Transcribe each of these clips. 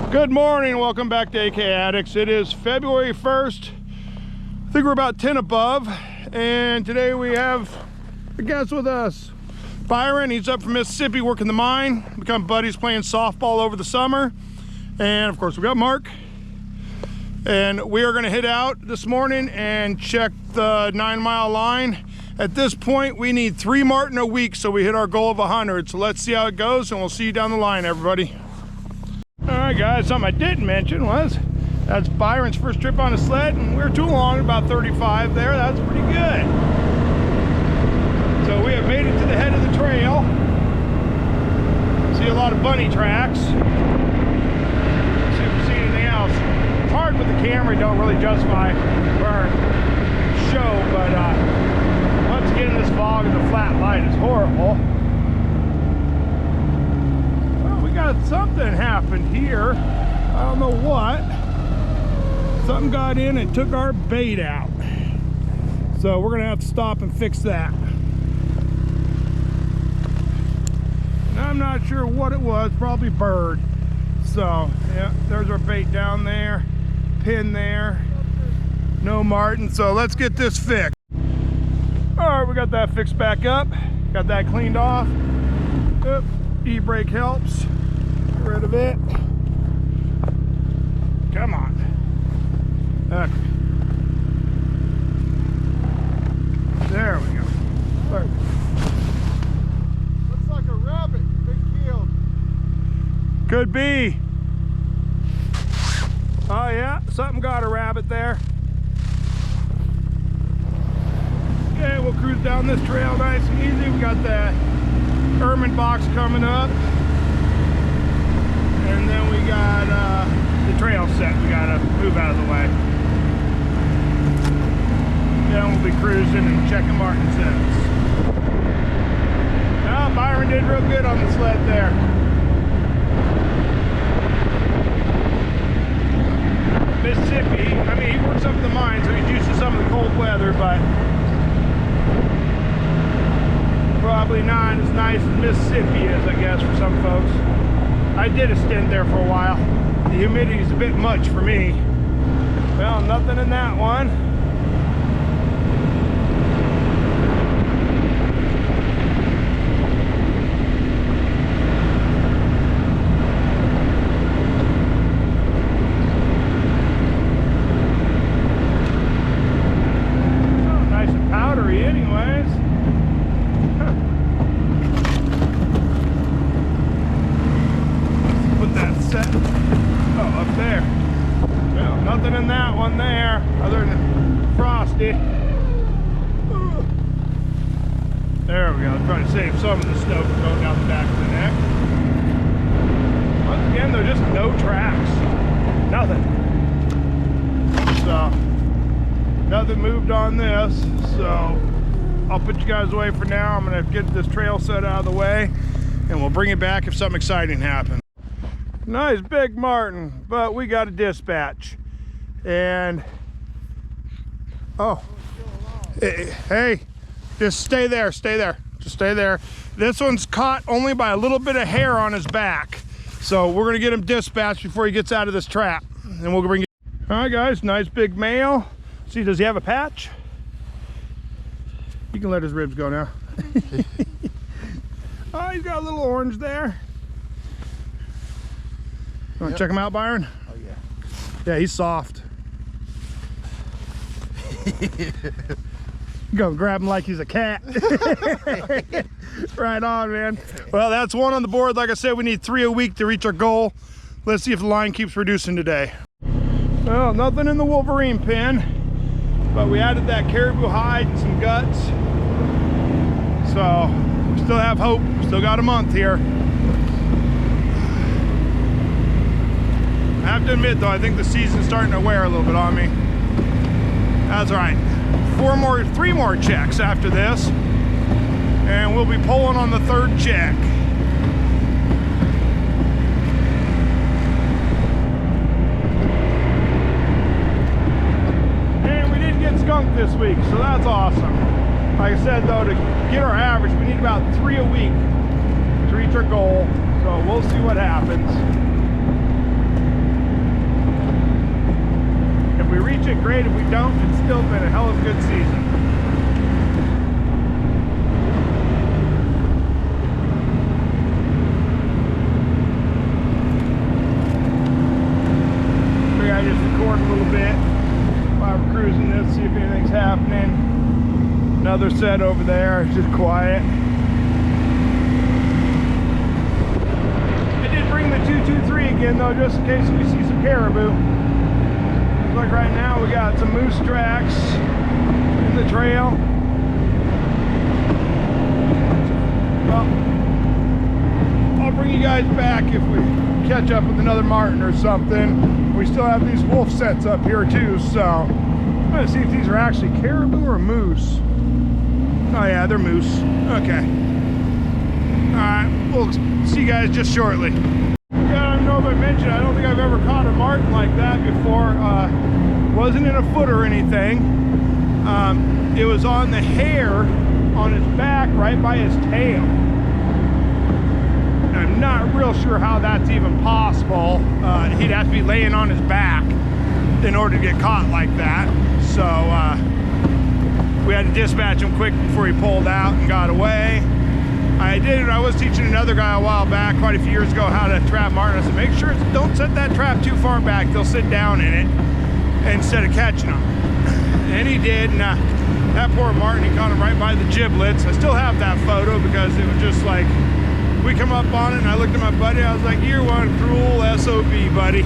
Good morning, welcome back to AK Addicts. It is February 1st. I think we're about 10 above, and today we have a guest with us. Byron, he's up from Mississippi working the mine, become buddies playing softball over the summer. And of course we got Mark. And we are gonna hit out this morning and check the 9-mile line. At this point, we need 3 marten a week, so we hit our goal of 100. So let's see how it goes, and we'll see you down the line, everybody. All right, guys, something I didn't mention was that's Byron's first trip on a sled, and we're too long, about 35 there. That's pretty good. So we have made it to the head of the trail. See a lot of bunny tracks. See if we see anything else. It's hard with the camera, you don't really justify our show, but once again, this fog and the flat light is horrible. Something happened here. I don't know what. Something got in and took our bait out. So we're gonna have to stop and fix that. And I'm not sure what it was, probably bird. So yeah, there's our bait down there, pin there, no marten. So let's get this fixed. All right, we got that fixed back up, got that cleaned off. Oop, e-brake helps. Rid of it. Come on. Okay. There we go. Perfect. Looks like a rabbit been killed. Could be. Oh yeah, something got a rabbit there. Okay, we'll cruise down this trail nice and easy. We got that ermine box coming up. And then we got the trail set we gotta move out of the way. Then we'll be cruising and checking marten sets. Oh, Byron did real good on the sled there. Mississippi, I mean, he works up in the mine, so he's used to some of the cold weather, but probably not as nice as Mississippi is, I guess, for some folks. I did a stint there for a while. The humidity is a bit much for me. Well, nothing in that one. Oh, nice and powdery anyways. Set. Oh, up there. Well, nothing in that one there other than frosty. There we go. Trying to save some of the snow from going down the back of the neck. Once again, there's just no tracks. Nothing. So, nothing moved on this. So, I'll put you guys away for now. I'm going to get this trail set out of the way, and we'll bring it back if something exciting happens. Nice big marten, but we got a dispatch. And oh, hey, just stay there, just stay there. This one's caught only by a little bit of hair on his back, so we're gonna get him dispatched before he gets out of this trap, and we'll bring you. All right, guys, nice big male. See, does he have a patch? You can let his ribs go now. Oh, he's got a little orange there. You want to check him out, Byron? Oh, yeah. Yeah, he's soft. Go grab him like he's a cat. Right on, man. Well, that's one on the board. Like I said, we need 3 a week to reach our goal. Let's see if the line keeps reducing today. Well, nothing in the Wolverine pin, but we added that caribou hide and some guts. So we still have hope. We still got a month here. I have to admit though, I think the season's starting to wear a little bit on me. That's all right. 3 more checks after this, and we'll be pulling on the 3rd check. And we did get skunked this week, so that's awesome. Like I said though, to get our average, we need about 3 a week to reach our goal. So we'll see what happens. been great. If we don't, it's still been a hell of a good season. Figure I just record a little bit while we're cruising this, see if anything's happening. Another set over there, it's just quiet. I did bring the 223 again though, just in case we see some caribou. Looks like right now we got some moose tracks in the trail. Well, I'll bring you guys back if we catch up with another marten or something. We still have these wolf sets up here too, so I'm gonna see if these are actually caribou or moose. Oh yeah, they're moose. Okay. Alright, we'll see you guys just shortly. Yeah, I don't know if I mentioned, I don't think I've ever caught a marten like that before. Wasn't in a foot or anything. It was on the hair on his back right by his tail. I'm not real sure how that's even possible. He'd have to be laying on his back in order to get caught like that. So we had to dispatch him quick before he pulled out and got away. I was teaching another guy a while back, quite a few years ago, how to trap marten. I said, make sure, don't set that trap too far back. They'll sit down in it instead of catching them. And he did, and that poor marten, he caught him right by the giblets. I still have that photo because it was just like, we come up on it and I looked at my buddy, I was like, you're one cruel SOB, buddy.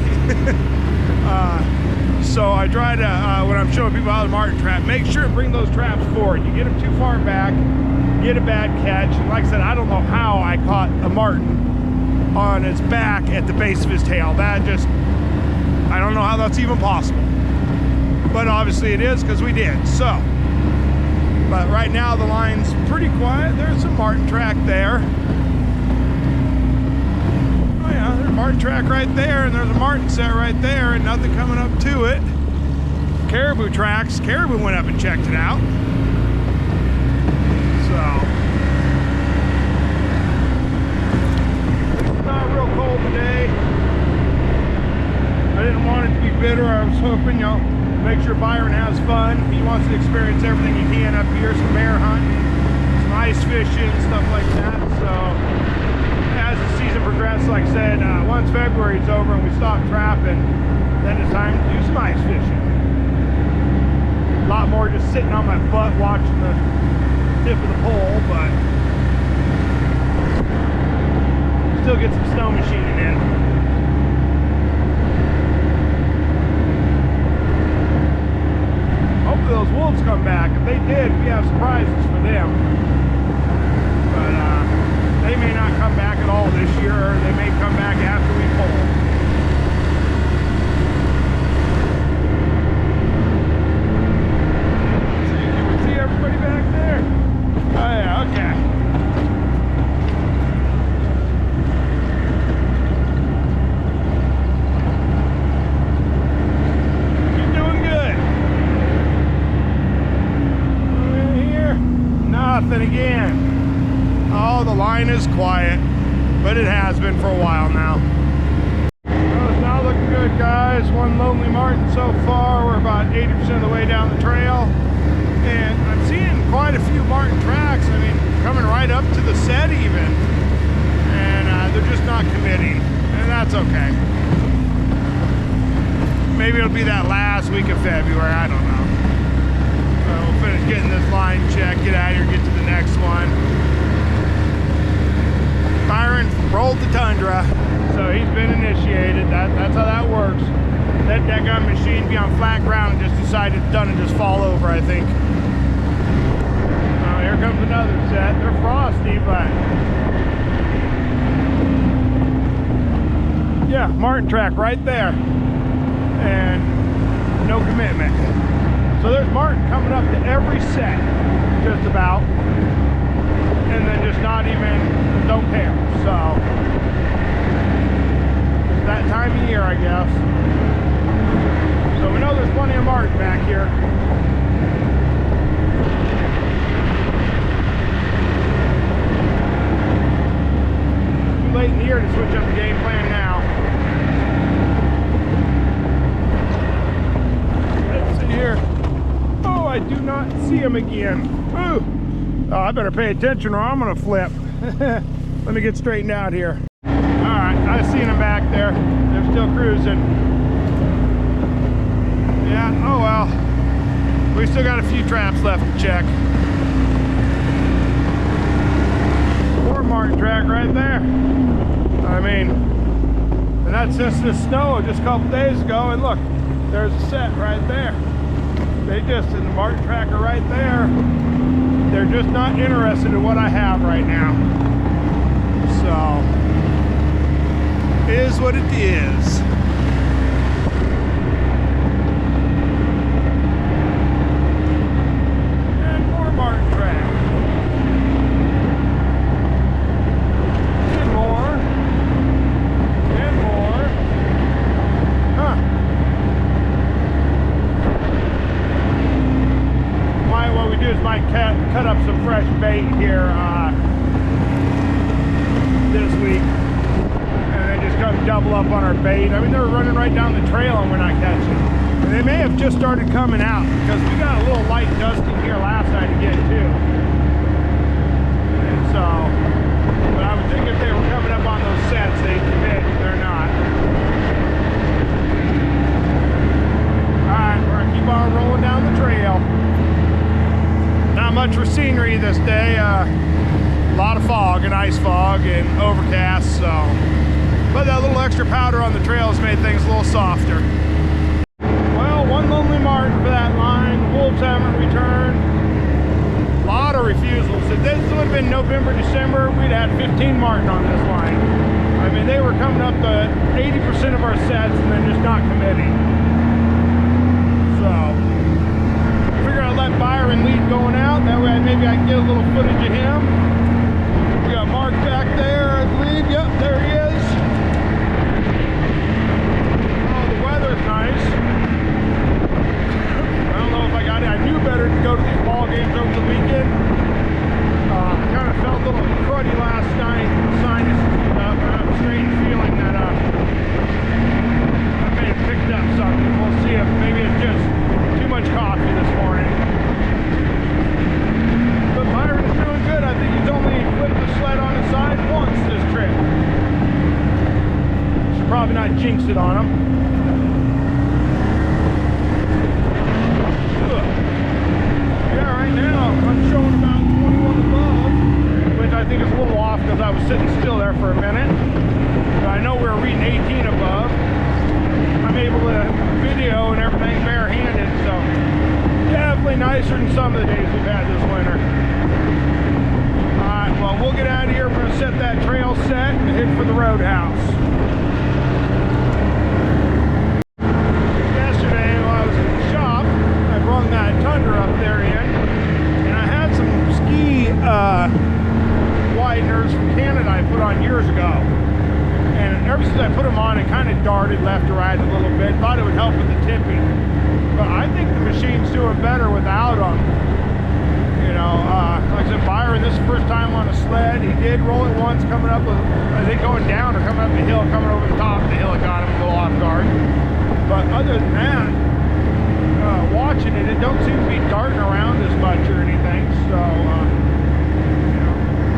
So I try to, when I'm showing people how to marten trap, make sure to bring those traps forward. You get them too far back, get a bad catch. And like I said, I don't know how I caught a marten on its back at the base of his tail. That just, I don't know how that's even possible. But obviously it is because we did, so. But right now the line's pretty quiet. There's some marten track there. Oh yeah, there's a marten track right there, and there's a marten set right there, and nothing coming up to it. Caribou tracks. Caribou went up and checked it out. So. It's not real cold today. I didn't want it to be bitter. I was hoping, you know, make sure Byron has fun. He wants to experience everything he can up here, some bear hunting, some ice fishing, stuff like that. So as the season progressed, like I said, once February's over and we stop trapping, then it's time to do some ice fishing. A lot more just sitting on my butt watching the tip of the pole, but still get some snow machining in. Hopefully those wolves come back. If they did, we have surprises for them. But they may not come back at all this year, or they may come back after we pull. Can we see everybody back there? Oh yeah, okay. You're doing good. In here, nothing again. Oh, the line is quiet, but it has been for a while now. Well, it's not looking good, guys. One lonely marten so far. We're about 80% of the way down the trail. And I'm seeing quite a few marten tracks. I mean, coming right up to the set even. And they're just not committing. And that's okay. Maybe it'll be that last week of February. I don't know. We'll finish getting this line checked, get out of here, get to the next one. Byron rolled the Tundra, so he's been initiated. That's how that works. That gun machine be on flat ground and just decided it's done and just fall over, I think. Oh, here comes another set. They're frosty, but yeah, marten track right there, and no commitment. So there's marten coming up to every set, just about. And then just not even, don't care. So it's that time of year, I guess. So we know there's plenty of marten back here. Too late in the year to switch up the game plan now. Let's see. see him again. Ooh. Oh, I better pay attention or I'm gonna flip. Let me get straightened out here. All right, I seen them back there. They're still cruising. Yeah, oh well. We still got a few traps left to check. More martin track right there. I mean, and that's since the snow just a couple days ago. And look, there's a set right there. They just, in the martin tracker right there, they're just not interested in what I have right now. So, it is what it is. And more martin track. And more. And more. Huh. What we do is might cut up some fresh bait here this week, and then just come double up on our bait. I mean, they're running right down the trail and we're not catching. And they may have just started coming out because we got a little light dusting here last night again too. And so, but I would think if they were coming up on those sets, they'd commit. They're not. All right, we're gonna keep on rolling down the trail. Not much for scenery this day. A lot of fog and ice fog and overcast, so. But that little extra powder on the trails made things a little softer. Well, one lonely martin for that line. The wolves haven't returned. A lot of refusals. If this would have been November, December, we'd have had 15 martin on this line. I mean, they were coming up to 80% of our sets and then just not committing. So. Let Byron lead going out. That way maybe I can get a little footage of him. We got Mark back there, I believe. Yep, there he is. Oh, the weather's nice. I don't know if I got it. I knew better to go to these ball games over the weekend. I kind of felt a little cruddy last night. Sinus up. I have a strange feeling that I may have picked up something. We'll see if maybe it's just too much coffee this morning. But Byron is doing good. I think he's only flipped the sled on his side once this trip. Should probably not jinx it on him. Yeah, right now I'm showing about 21 above, which I think is a little off because I was sitting still there for a minute. But I know we were reading 18 above. I'm able to video and everything barehanded, so definitely nicer than some of the days we've had this winter. Alright, well, we'll get out of here. We're going to set that trail set and head for the roadhouse. Yesterday, while I was in the shop, I brung that Tundra up there in, and I had some ski wideners from Canada I put on years ago. And ever since I put them on, it kind of darted left to right a little bit. Thought it would help with the tipping. But I think the machine's doing better without them. You know, like I said, Byron, this is the first time on a sled. He did roll it once coming up, I think going down or coming up the hill, coming over the top of the hill, it got him a little off guard. But other than that, watching it, it don't seem to be darting around as much or anything. So,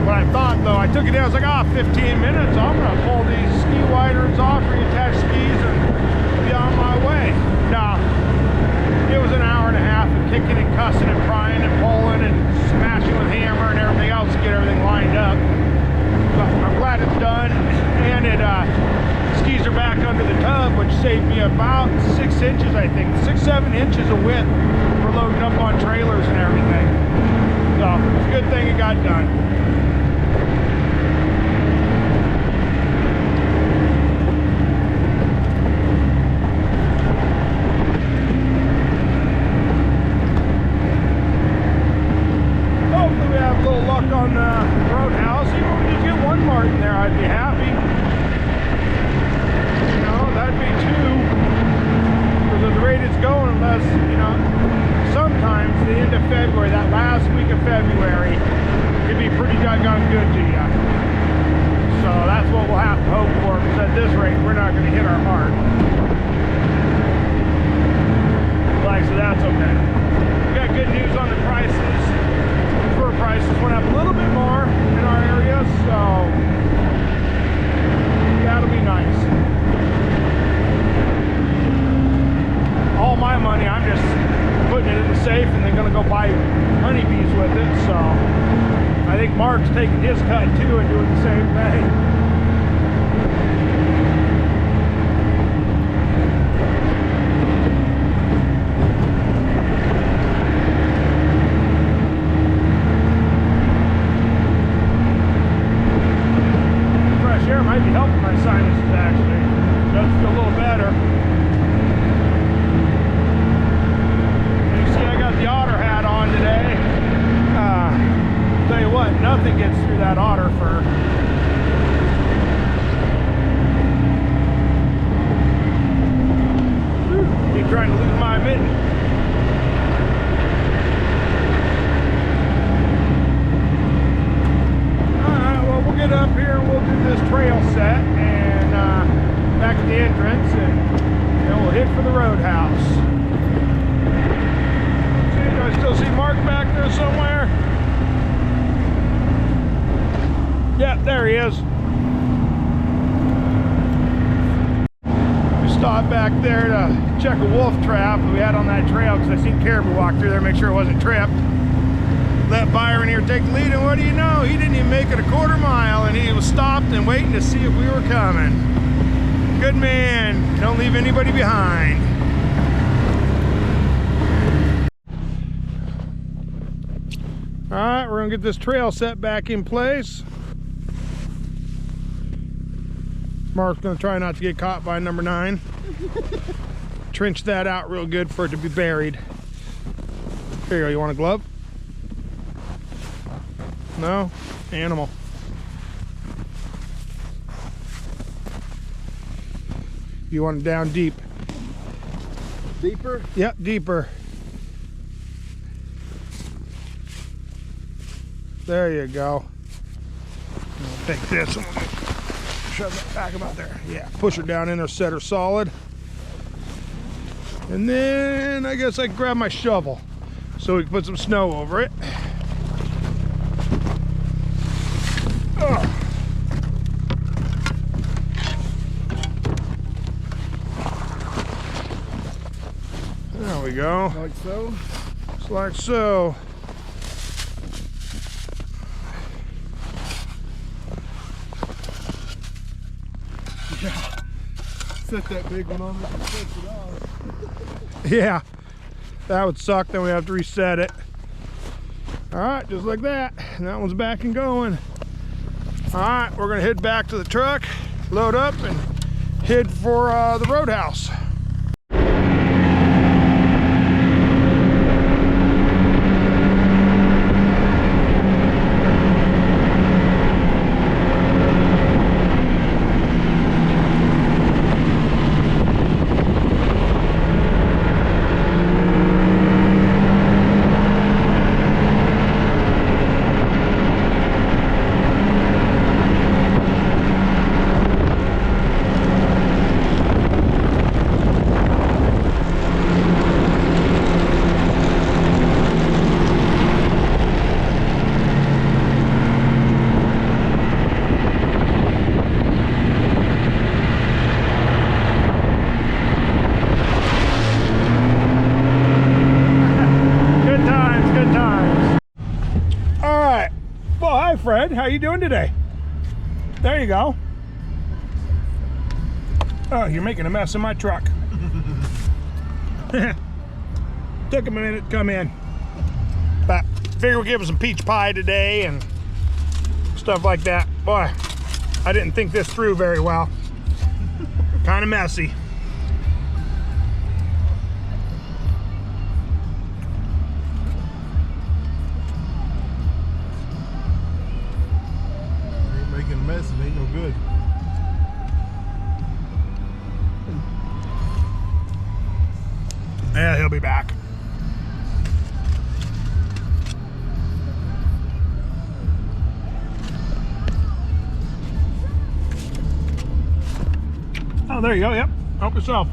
what I thought though, I took it down, I was like, 15 minutes, I'm gonna pull these ski wideners off, reattach skis, and be on my way. Nah, it was an hour and a half of kicking and cussing and prying and pulling and smashing with hammer and everything else to get everything lined up. But I'm glad it's done, and skis are back under the tub, which saved me about 6 inches, I think, 6-7 inches of width for loading up on trailers and everything. So it's a good thing it got done. On the roadhouse, even if we just get one martin there, I'd be happy. You know, that'd be 2. Because at the rate it's going, unless, you know, sometimes the end of February, that last week of February, could be pretty doggone good to you. So that's what we'll have to hope for, because at this rate, we're not going to hit our mark. Like, so that's okay. We got good news on the price taking his cut too and doing the same thing. Fresh air might be helping my sinuses actually. Does feel a little better. And you see I got the otter hat on today. Tell you what, nothing gets through that otter fur. Keep trying to lose my mitten. Alright, well we'll get up here and we'll do this trail set and back at the entrance and then we'll hit for the roadhouse. See, do I still see Mark back there somewhere? Yeah, there he is. We stopped back there to check a wolf trap that we had on that trail because I seen caribou walk through there, make sure it wasn't tripped. Let Byron here take the lead, and what do you know? He didn't even make it a quarter mile, and he was stopped and waiting to see if we were coming. Good man. Don't leave anybody behind. All right, we're gonna get this trail set back in place. Mark's gonna try not to get caught by number 9. Trench that out real good for it to be buried. Here you go, you want a glove? No? Animal. You want it down deep. Deeper? Yep, deeper. There you go. I'll take this and we'll shove that back about there. Yeah, push her down in there, set her solid. And then I guess I can grab my shovel so we can put some snow over it. There we go. Like so? Just like so. Yeah. Set that big one on there and set it off. Yeah, that would suck. Then we have to reset it. All right, just like that. And that one's back and going. All right, we're gonna head back to the truck, load up, and head for the roadhouse. Fred, how you doing today? There you go. Oh, you're making a mess in my truck. Took him a minute to come in, but figure we'll give him some peach pie today and stuff like that. Boy, I didn't think this through very well. Kind of messy. Making a mess, it ain't no good. Yeah, he'll be back. Oh, there you go. Yep. Help yourself.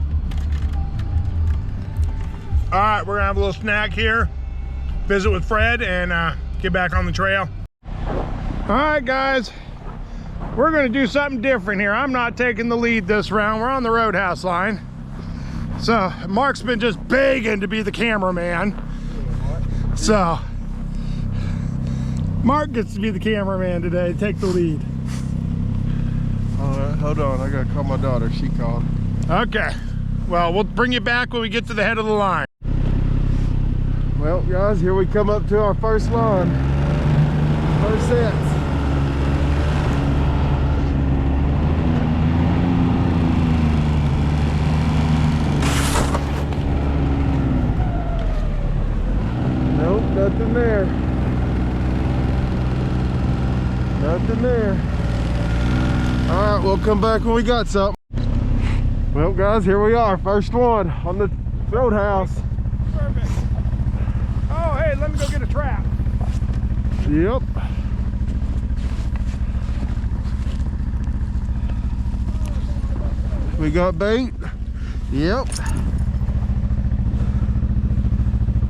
All right, we're gonna have a little snack here, visit with Fred, and get back on the trail. All right, guys. We're gonna do something different here. I'm not taking the lead this round. We're on the roadhouse line. So Mark's been just begging to be the cameraman. So Mark gets to be the cameraman today, take the lead. All right, hold on. I gotta call my daughter. She called. Okay. Well, we'll bring you back when we get to the head of the line. Well, guys, here we come up to our first line. First set. Nope, nothing there. Nothing there. All right, we'll come back when we got something. Well, guys, here we are. First one on the roadhouse. Perfect. Oh, hey, let me go get a trap. Yep. We got bait. Yep.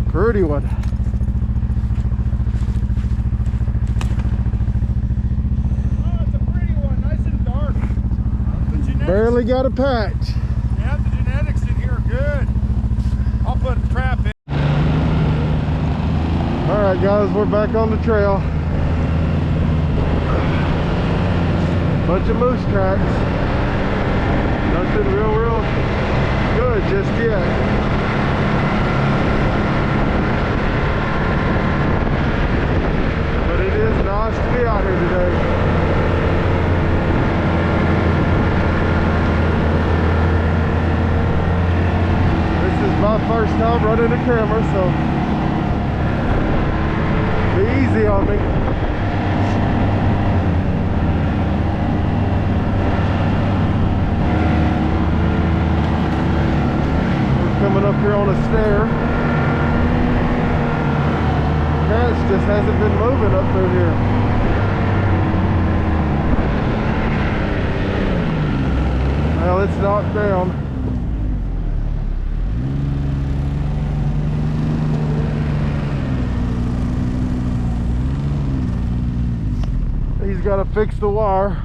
Pretty one. Barely got a patch. Yeah, the genetics in here are good. I'll put a trap in. All right, guys, we're back on the trail. Bunch of moose tracks. Nothing real good just yet. But it is nice to be out here today. My first time running the camera, so be easy on me. We're coming up here on a stair. Cats just hasn't been moving up through here. Well, it's knocked down. He's got to fix the wire.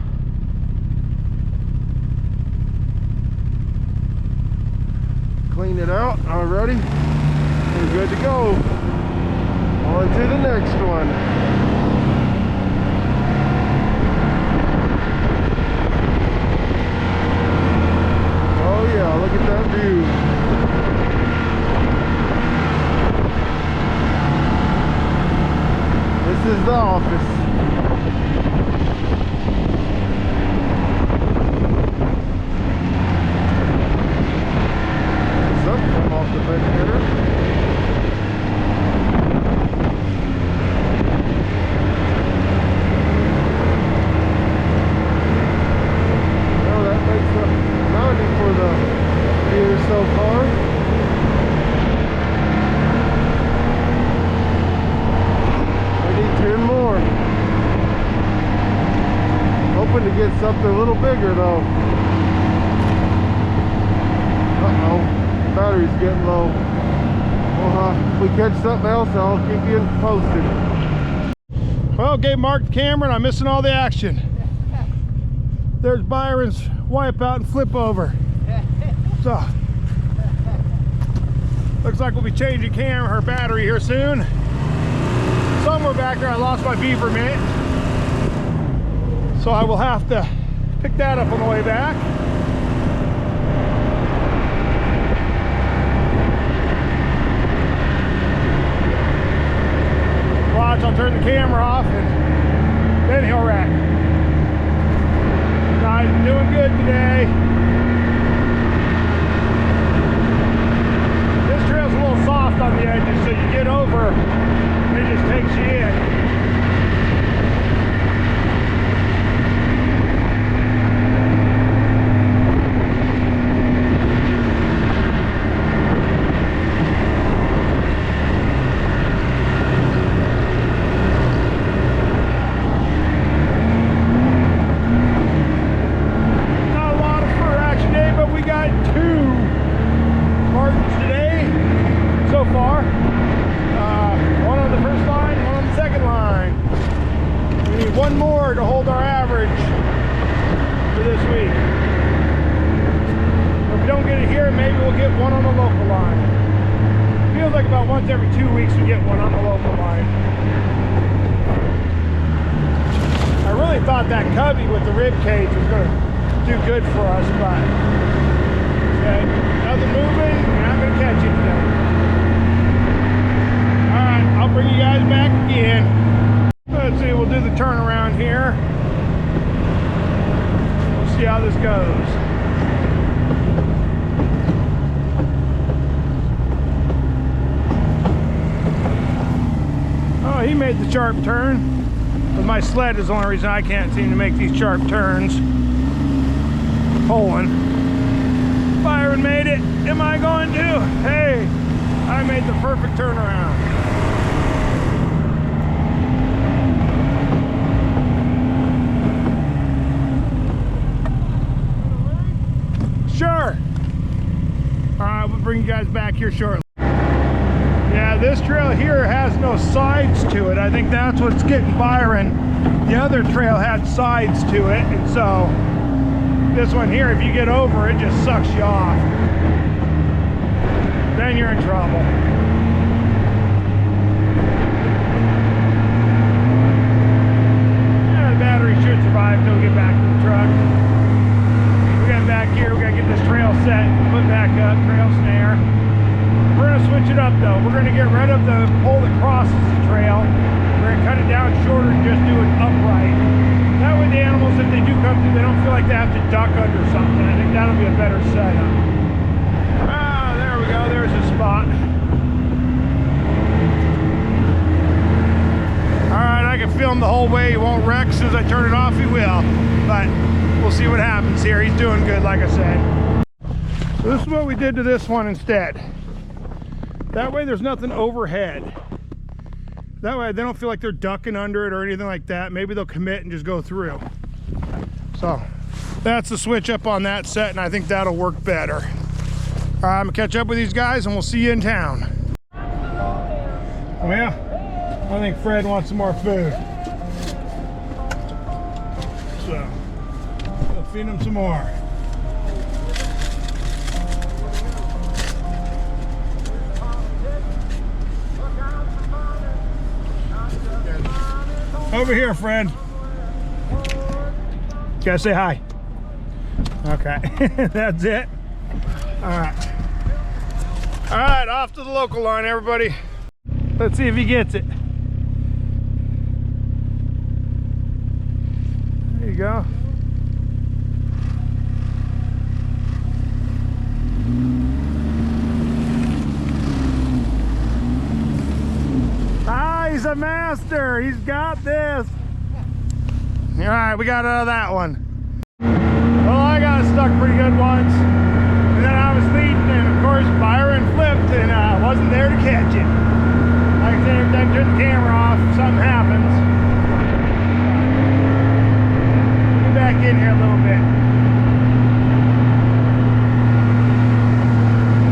Clean it out. Alrighty. We're good to go. On to the next one. Oh yeah, look at that view. This is the office. Something off the back here. Well, that makes up 90 for the year so far. We need 10 more. Hoping to get something a little bigger though. Uh-oh. Battery's getting low. Well, if we catch something else, I'll keep you posted. Well, gave Mark the camera and I'm missing all the action. There's Byron's wipeout and flip over. So, looks like we'll be changing her battery here soon. Somewhere back there I lost my beaver mitt. So I will have to pick that up on the way back. Watch, I'll turn the camera off and then he'll wreck. Guys, doing good today. This trail's a little soft on the edges, so you get over, it just takes you in. One more to hold our average for this week. If we don't get it here, maybe we'll get one on the local line. Feels like about once every 2 weeks we get one on the local line. really thought that cubby with the rib cage was going to do good for us, but okay, nothing moving. You're not going to catch it today. All right, I'll bring you guys back again. Let's see, we'll do the turnaround here. We'll see how this goes. Oh, he made the sharp turn. But my sled is the only reason I can't seem to make these sharp turns. Pulling. Byron made it. Am I going to? Hey, I made the perfect turnaround. Sure. All right, we'll bring you guys back here shortly. Yeah, this trail here has no sides to it. I think that's what's getting Byron. The other trail had sides to it, and so this one here, if you get over, it just sucks you off. Then you're in trouble. Yeah, the battery should survive till we get back to the truck. We got back here, we gotta get this trail set, put back up, trail snare. We're going to switch it up though. We're going to get rid of the pole that crosses the trail. We're going to cut it down shorter and just do it upright. That way the animals, if they do come through, they don't feel like they have to duck under something. I think that'll be a better setup. Ah, there we go. There's a spot. Alright, I can film the whole way. He won't wreck. As soon as I turn it off, he will. But we'll see what happens here. He's doing good, like I said. So this is what we did to this one instead. That way there's nothing overhead. That way they don't feel like they're ducking under it or anything like that. Maybe they'll commit and just go through. So that's the switch up on that set, and I think that'll work better. All right, I'm gonna catch up with these guys and we'll see you in town. Well, I think Fred wants some more food. So we'll feed him some more. Over here, Fred. Gotta say hi. Okay, that's it. All right. All right, off to the local line, everybody. Let's see if he gets it. There you go. He's a master. He's got this. All right, we got out of that one. Well, I got stuck pretty good once, and then I was leading, and of course Byron flipped, and I wasn't there to catch it. Like I said, every time I turn the camera off, something happens. Get back in here a little bit.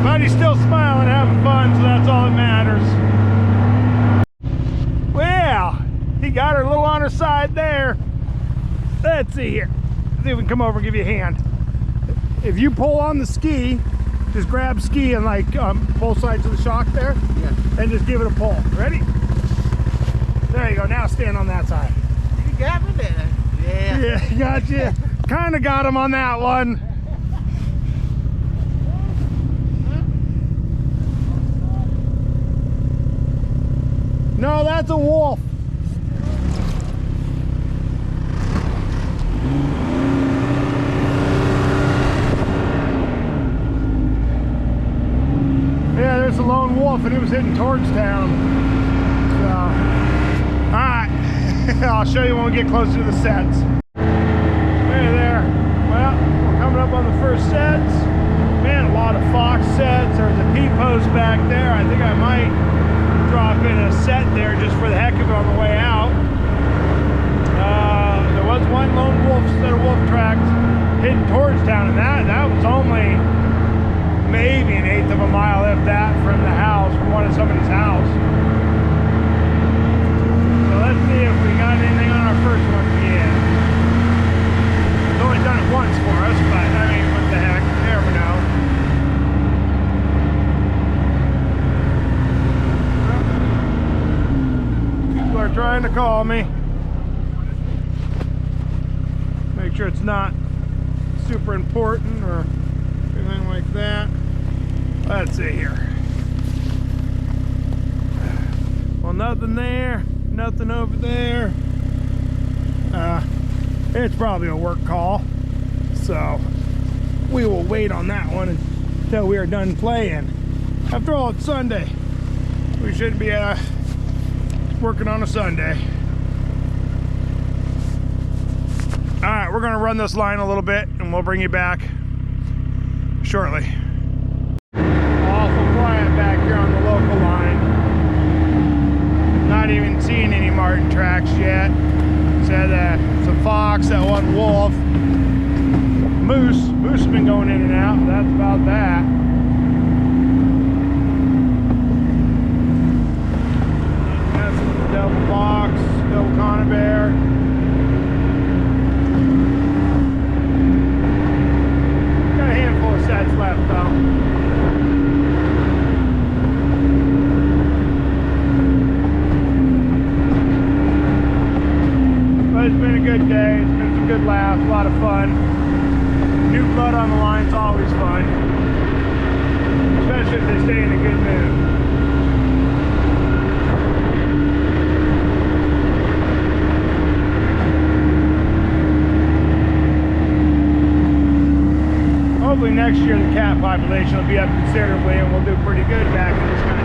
But he's still smiling, having fun, so that's all that matters. He got her a little on her side there. Let's see here. See if we can come over and give you a hand. If you pull on the ski, just grab ski and like both sides of the shock there, yeah, and just give it a pull. Ready? There you go. Now stand on that side. You got me there. Yeah. Yeah, got you. Kind of got him on that one. No, that's a wolf. Yeah, there's a lone wolf, and it was heading towards town. So, all right, I'll show you when we get closer to the sets. Hey there. Well, we're coming up on the first sets. Man, a lot of fox sets. There's a P-post back there. I think I might drop in a set there just for the heck of it on the way out. There was one lone wolf set of wolf tracks heading towards town, and that was only maybe an eighth of a mile, if that, from the house, from one of somebody's house. So let's see if we got anything on our first one yet. It's only done it once for us, but I mean, what the heck, you never know. People are trying to call me. make sure it's not super important or anything like that. Let's see here. Well, nothing there, nothing over there. It's probably a work call, so we will wait on that one until we are done playing. After all, it's Sunday. We shouldn't be working on a Sunday. All right, we're gonna run this line a little bit and we'll bring you back shortly. Awful quiet back here on the local line. Not even seeing any marten tracks yet. Said some fox, that one wolf. Moose has been going in and out. That's about that. That's some double fox, double conibear. Got a handful of sets left though. But it's been a good day. It's been some good laughs, a lot of fun. New blood on the line's always fun, especially if they stay in a good mood. Hopefully next year the cat population will be up considerably and we'll do pretty good back in this country.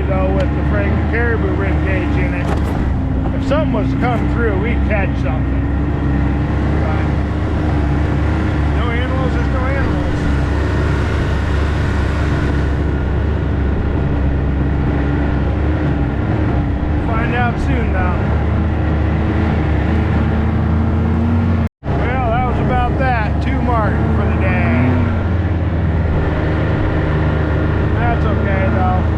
Though, with the friggin' caribou rib cage in it, if something was to come through, we'd catch something. But no animals is no animals. Find out soon though. Well, that was about that. 2 marten for the day. That's okay though.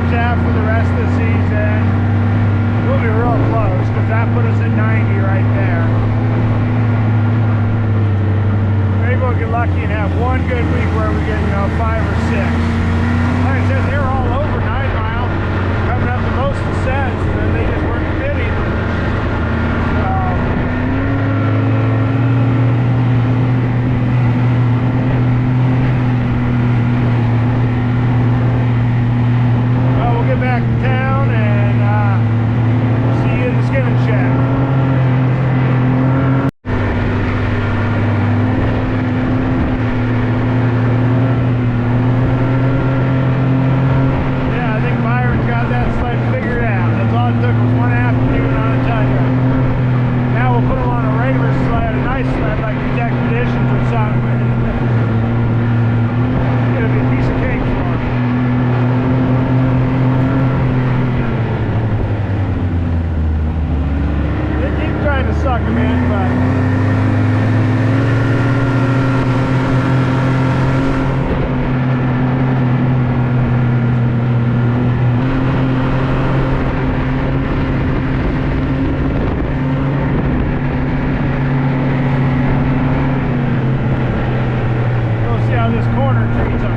Half for the rest of the season. We'll be real close because that put us at 90 right there. Maybe we'll get lucky and have one good week where we get, 5 or 6. Like I said, they were all over 9 Mile, coming up to most of the sets, and then they just weren't fitting. Back to town and see you in the skinning shack. Yeah, I think Byron's got that sled figured out. That's all it took was one afternoon on a tundra. Now we'll put him on a regular sled, a nice sled like these expeditions or something. It'll be a piece of cake for him. Trying to suck him in, but we'll see how this corner treats him.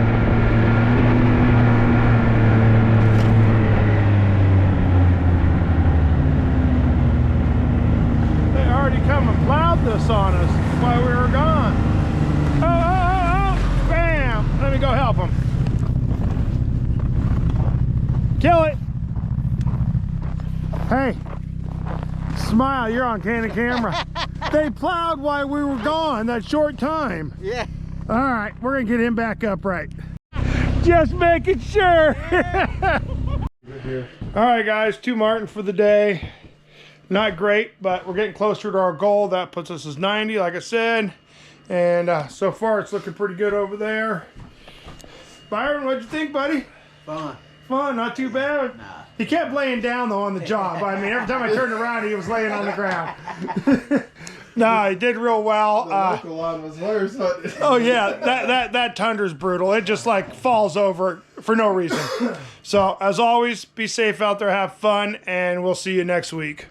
Come and plowed this on us while we were gone. Oh, bam! Let me go help him. Kill it. Hey, smile, you're on candid camera. They plowed while we were gone that short time. Yeah. All right, we're gonna get him back upright. Just making sure. All right, guys, 2 marten for the day. Not great, but we're getting closer to our goal. That puts us as 90, like I said. And so far, it's looking pretty good over there. Byron, what'd you think, buddy? Fun. Fun, not too bad. Nah. He kept laying down though on the job. I mean, every time I turned around, he was laying on the ground. No, he did real well. The local line was hilarious. Oh yeah, that tundra's brutal. It just like falls over for no reason. So as always, be safe out there, have fun, and we'll see you next week.